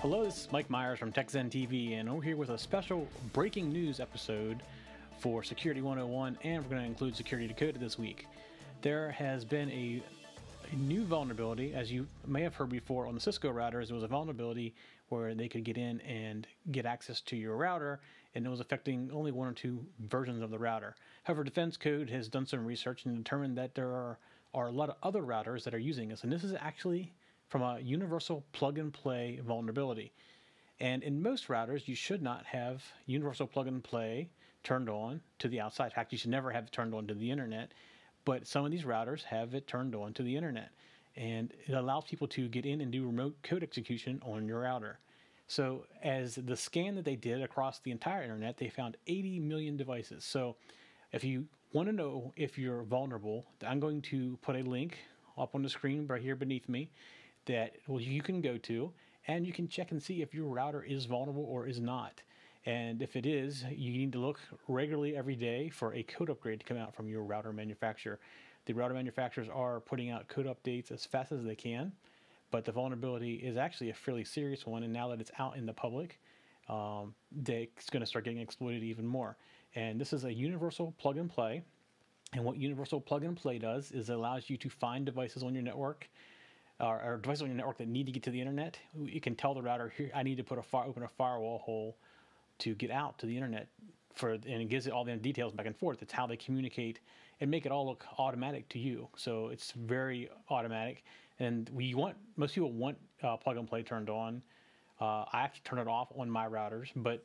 Hello, this is Mike Myers from TechZen TV, and we're here with a special breaking news episode for Security 101, and we're going to include Security Decoded this week. There has been a new vulnerability, as you may have heard before on the Cisco routers. There was a vulnerability where they could get in and get access to your router, and it was affecting only one or two versions of the router. However, Defense Code has done some research and determined that there are a lot of other routers that are using this, and this is actually from a universal plug-and-play vulnerability. And in most routers, you should not have universal plug-and-play turned on to the outside. In fact, you should never have it turned on to the internet. But some of these routers have it turned on to the internet. And it allows people to get in and do remote code execution on your router. So as the scan that they did across the entire internet, they found 80 million devices. So if you want to know if you're vulnerable, I'm going to put a link up on the screen right here beneath me that you can go to, and you can check and see if your router is vulnerable or is not. And if it is, you need to look regularly every day for a code upgrade to come out from your router manufacturer. The router manufacturers are putting out code updates as fast as they can, but the vulnerability is actually a fairly serious one, and now that it's out in the public, it's going to start getting exploited even more. And this is a universal plug-and-play, and what universal plug-and-play does is it allows you to find devices on your network, or devices on your network that need to get to the internet. You can tell the router, here, I need to open a firewall hole to get out to the internet, and it gives it all the details back and forth. It's how they communicate and make it all look automatic to you. So it's very automatic, and most people want plug and play turned on. I actually turn it off on my routers, but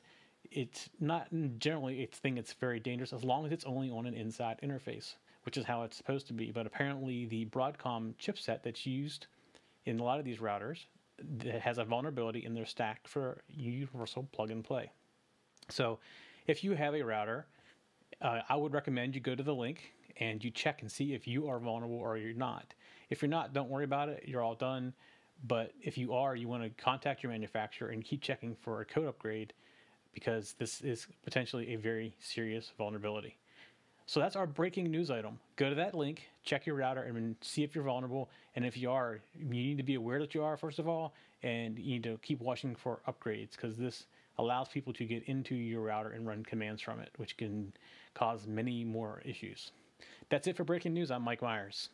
it's not generally a thing that's very dangerous as long as it's only on an inside interface, which is how it's supposed to be. But apparently the Broadcom chipset that's used in a lot of these routers that has a vulnerability in their stack for universal plug and play. So if you have a router, I would recommend you go to the link and you check and see if you are vulnerable or you're not. If you're not, don't worry about it. You're all done. But if you are, you want to contact your manufacturer and keep checking for a code upgrade, because this is potentially a very serious vulnerability. So that's our breaking news item. Go to that link, check your router, and see if you're vulnerable. And if you are, you need to be aware that you are, first of all, and you need to keep watching for upgrades, because this allows people to get into your router and run commands from it, which can cause many more issues. That's it for breaking news. I'm Mike Myers.